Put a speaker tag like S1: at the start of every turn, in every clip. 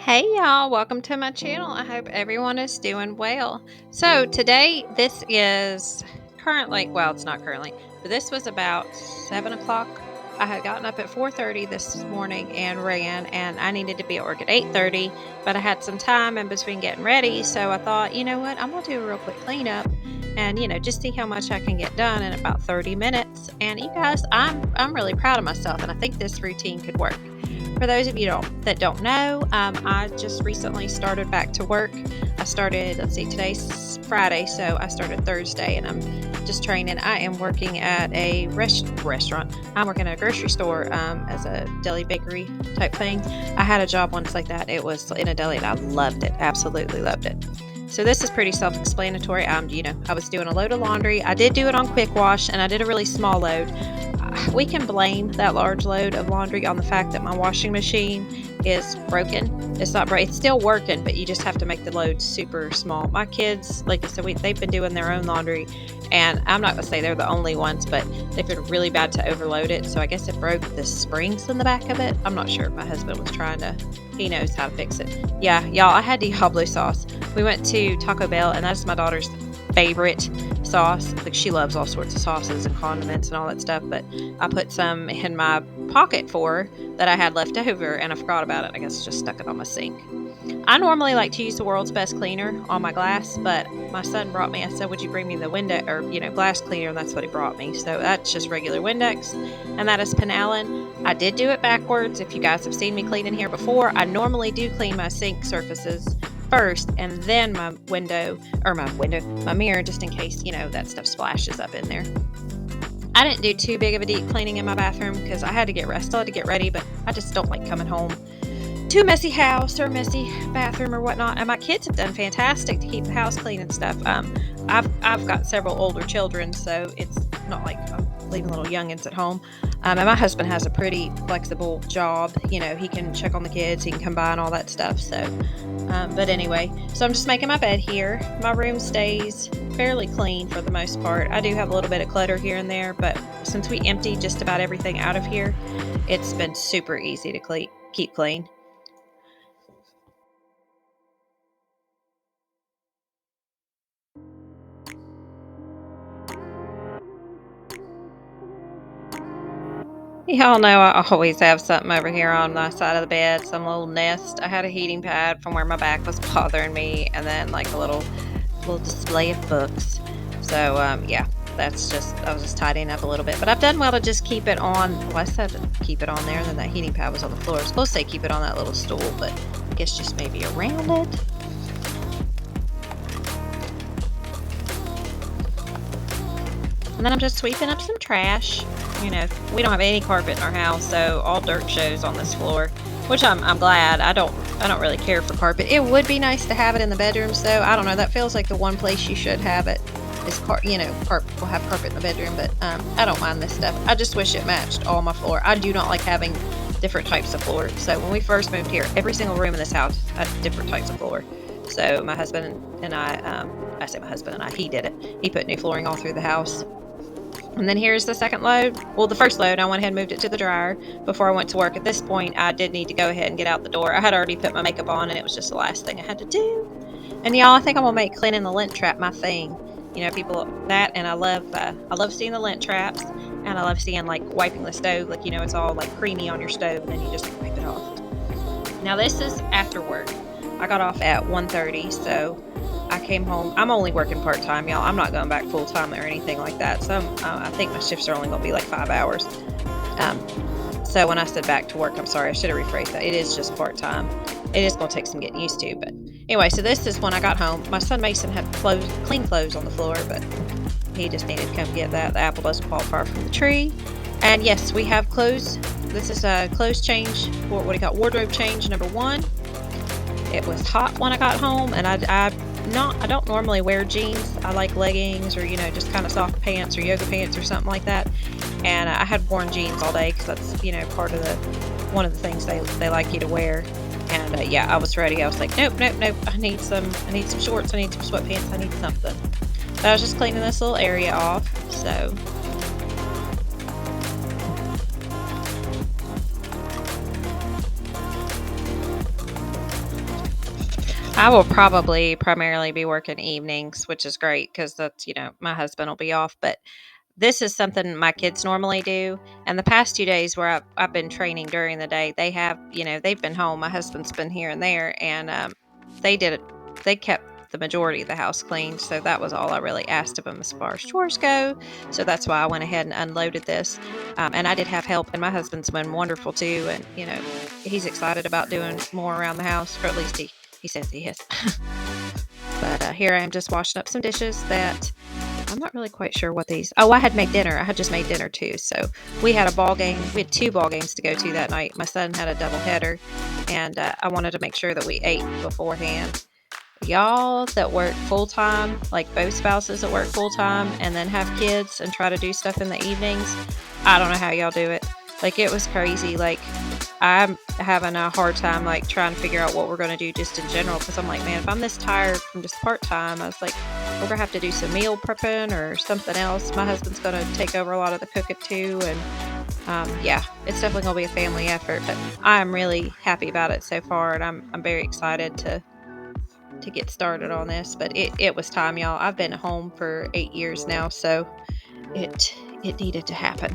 S1: Hey y'all, welcome to my channel. I hope everyone is doing well. So today, this is currently, well, it's not currently, but this was about 7 o'clock. I had gotten up at 4:30 this morning and ran, and I needed to be at work at 8:30, but I had some time in between getting ready, so I thought, you know what, I'm gonna do a real quick cleanup and just see how much I can get done in about 30 minutes. And you guys, I'm really proud of myself, and I think this routine could work. For those of you that don't know, I just recently started back to work. I started, let's see, today's Friday, so I started Thursday, and I'm just training. I am working at a restaurant. I'm working at a grocery store as a deli bakery type thing. I had a job once like that. It was in a deli, and I loved it, absolutely loved it. So this is pretty self-explanatory. I was doing a load of laundry. I did do it on quick wash, and I did a really small load. We can blame that large load of laundry on the fact that my washing machine is broken. It's not broken. It's still working, but you just have to make the load super small. My kids, like I said, they've been doing their own laundry, and I'm not going to say they're the only ones, but they've been really bad to overload it. So I guess it broke the springs in the back of it. I'm not sure. My husband was he knows how to fix it. Yeah, y'all, I had Diablo sauce. We went to Taco Bell, and that's my daughter's favorite sauce. Like, she loves all sorts of sauces and condiments and all that stuff, but I put some in my pocket for her that I had left over, and I forgot about it. I guess just stuck it on my sink. I normally like to use the world's best cleaner on my glass, but my son brought me, I said, would you bring me the Windex or glass cleaner? And that's what he brought me. So that's just regular Windex, and that is Penallen. I did do it backwards. If you guys have seen me clean in here before, I normally do clean my sink surfaces first, and then my mirror, just in case that stuff splashes up in there. I didn't do too big of a deep cleaning in my bathroom because I had to get rest. Still had to get ready, but I just don't like coming home to a messy house or a messy bathroom or whatnot. And my kids have done fantastic to keep the house clean and stuff. I've got several older children, so it's not like I'm leaving little youngins at home. And my husband has a pretty flexible job. He can check on the kids, he can come by and all that stuff. So, but anyway, so I'm just making my bed here. My room stays fairly clean for the most part. I do have a little bit of clutter here and there, but since we emptied just about everything out of here, it's been super easy to keep clean. Y'all know I always have something over here on my side of the bed, some little nest. I had a heating pad from where my back was bothering me, and then like a little display of books. So yeah, I was just tidying up a little bit. But I've done well to just keep it on. Well, I said to keep it on there, and then that heating pad was on the floor. I was supposed to say keep it on that little stool, but I guess just maybe around it. And then I'm just sweeping up some trash. We don't have any carpet in our house, so all dirt shows on this floor, which I'm glad. I don't really care for carpet. It would be nice to have it in the bedrooms, though. I don't know. That feels like the one place you should have it is we'll have carpet in the bedroom, but I don't mind this stuff. I just wish it matched all my floor. I do not like having different types of floor. So when we first moved here, every single room in this house had different types of floor. So my husband and I say my husband and I, he did it. He put new flooring all through the house. And then here's the second load. Well, the first load, I went ahead and moved it to the dryer before I went to work. At this point, I did need to go ahead and get out the door. I had already put my makeup on, and it was just the last thing I had to do. And y'all, I think I'm gonna make cleaning the lint trap my thing. People that, and I love seeing the lint traps, and I love seeing like wiping the stove, like it's all like creamy on your stove, and then you just wipe it off. Now this is after work. I got off at 1:30, so I came home. I'm only working part-time, y'all. I'm not going back full-time or anything like that. So I think my shifts are only going to be like 5 hours. So when I said back to work, I'm sorry, I should have rephrased that. It is just part-time. It is going to take some getting used to. But anyway, so this is when I got home. My son Mason had clean clothes on the floor, but he just needed to come get that. The apple doesn't fall far from the tree. And yes, we have clothes. This is a clothes change, wardrobe change number 1. It was hot when I got home, and I don't normally wear jeans. I like leggings or just kind of soft pants or yoga pants or something like that. And I had worn jeans all day because that's part of one of the things they like you to wear. And yeah, I was ready. I was like, nope. I need some shorts. I need some sweatpants. I need something. But I was just cleaning this little area off. So I will probably primarily be working evenings, which is great because that's, my husband will be off. But this is something my kids normally do. And the past 2 days where I've been training during the day, they have, they've been home. My husband's been here and there, and they did it. They kept the majority of the house clean. So that was all I really asked of them as far as chores go. So that's why I went ahead and unloaded this. And I did have help, and my husband's been wonderful too. And, he's excited about doing more around the house, or at least he says he is. But here I am just washing up some dishes that I'm not really quite sure what these. Oh, I had made dinner. I had just made dinner too. So we had a ball game. We had two ball games to go to that night. My son had a double header, and I wanted to make sure that we ate beforehand. Y'all that work full time, like both spouses that work full time and then have kids and try to do stuff in the evenings, I don't know how y'all do it. Like, it was crazy. Like, I'm having a hard time, like, trying to figure out what we're going to do just in general, because I'm like, man, if I'm this tired from just part time, I was like, we're going to have to do some meal prepping or something else. My husband's going to take over a lot of the cooking too. And yeah, it's definitely going to be a family effort, but I'm really happy about it so far. And I'm very excited to get started on this. But it was time, y'all. I've been home for 8 years now, so it needed to happen.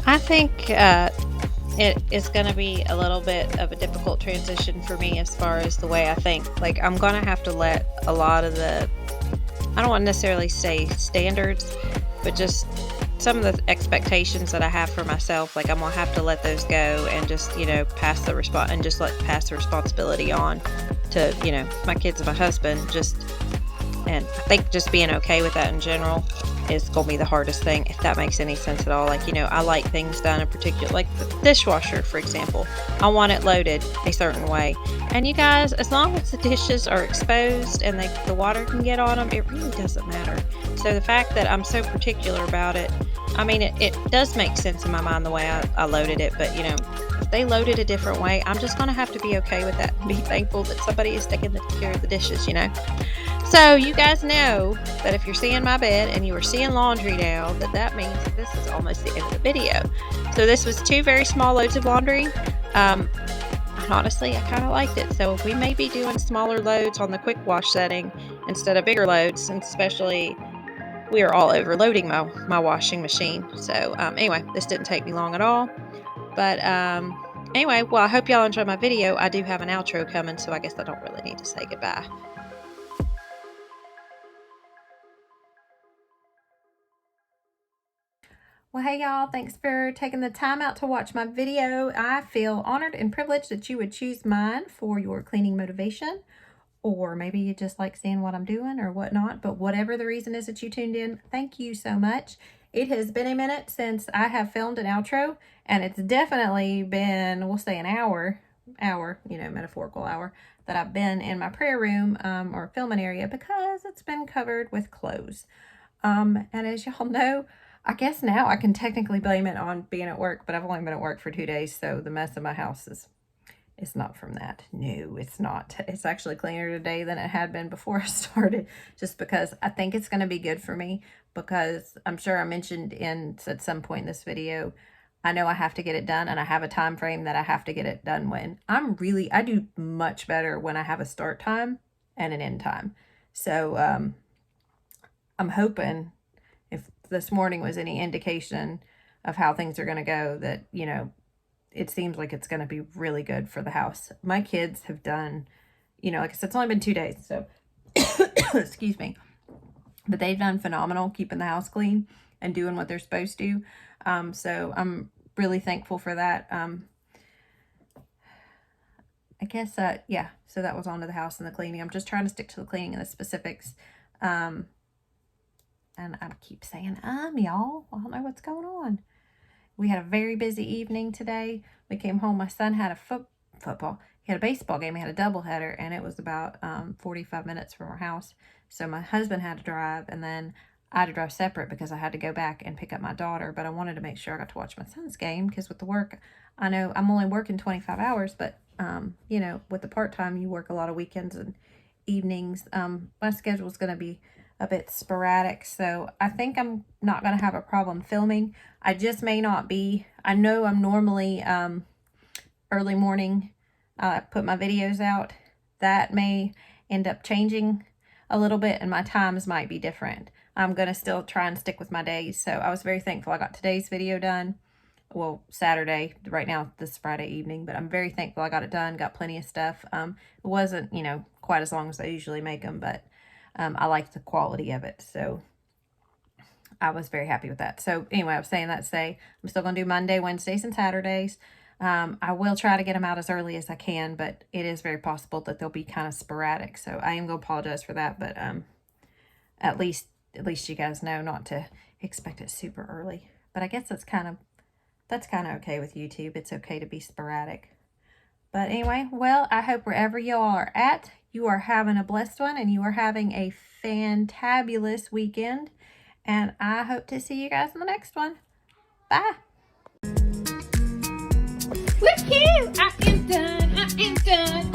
S1: I think it is going to be a little bit of a difficult transition for me as far as the way I think. Like, I'm going to have to let a lot of I don't want to necessarily say standards, but just some of the expectations that I have for myself. Like, I'm going to have to let those go and just, pass the responsibility on to, my kids and my husband. And I think just being okay with that in general is going to be the hardest thing, if that makes any sense at all. Like, I like things done in particular, like the dishwasher, for example. I want it loaded a certain way. And you guys, as long as the dishes are exposed and the water can get on them, it really doesn't matter. So the fact that I'm so particular about it, I mean, it does make sense in my mind the way I loaded it. But, if they load it a different way, I'm just going to have to be okay with that and be thankful that somebody is taking care of the dishes. So you guys know that if you're seeing my bed and you are seeing laundry now, that means that this is almost the end of the video. So this was 2 very small loads of laundry. And honestly, I kind of liked it. So we may be doing smaller loads on the quick wash setting instead of bigger loads, and especially we are all overloading my washing machine. So anyway, this didn't take me long at all. But anyway, well, I hope y'all enjoyed my video. I do have an outro coming, so I guess I don't really need to say goodbye. Well, hey y'all, thanks for taking the time out to watch my video. I feel honored and privileged that you would choose mine for your cleaning motivation, or maybe you just like seeing what I'm doing or whatnot. But whatever the reason is that you tuned in, thank you so much. It has been a minute since I have filmed an outro, and it's definitely been, we'll say, an hour, metaphorical hour, that I've been in my prayer room or filming area, because it's been covered with clothes. And as y'all know, I guess now I can technically blame it on being at work, but I've only been at work for 2 days, so the mess in my house is not from that. No, it's not. It's actually cleaner today than it had been before I started, just because I think it's going to be good for me, because I'm sure I mentioned at some point in this video,
S2: I know I have to get it done, and I have a time frame that I have to get it done when. I do much better when I have a start time and an end time. So I'm hoping, if this morning was any indication of how things are going to go, that, you know, it seems like it's going to be really good for the house. My kids have done, you know, like I said, it's only been 2 days, so excuse me, but they've done phenomenal keeping the house clean and doing what they're supposed to. So I'm really thankful for that. I guess, yeah, so that was onto the house and the cleaning. I'm just trying to stick to the cleaning and the specifics. And I keep saying, y'all, I don't know what's going on. We had a very busy evening today. We came home. My son had a football. He had a baseball game. He had a doubleheader, and it was about 45 minutes from our house. So my husband had to drive, and then I had to drive separate because I had to go back and pick up my daughter. But I wanted to make sure I got to watch my son's game, because with the work, I know I'm only working 25 hours, but you know, with the part-time, you work a lot of weekends and evenings. My schedule is going to be a bit sporadic, so I think I'm not going to have a problem filming. I just may not be. I know I'm normally early morning put my videos out. That may end up changing a little bit, and my times might be different. I'm going to still try and stick with my days. So I was very thankful I got today's video done. Well, Saturday, right now, this Friday evening, but I'm very thankful I got it done, got plenty of stuff. It wasn't, you know, quite as long as I usually make them, but I liked the quality of it, so I was very happy with that. So anyway, I was saying that to say I'm still going to do Monday, Wednesdays, and Saturdays. I will try to get them out as early as I can, but it is very possible that they'll be kind of sporadic. So I am going to apologize for that, but at least you guys know not to expect it super early. But I guess that's kind of okay with YouTube. It's okay to be sporadic. But anyway, well, I hope wherever you all are at, you are having a blessed one, and you are having a fantabulous weekend. And I hope to see you guys in the next one. Bye.
S1: Woohoo! I am done.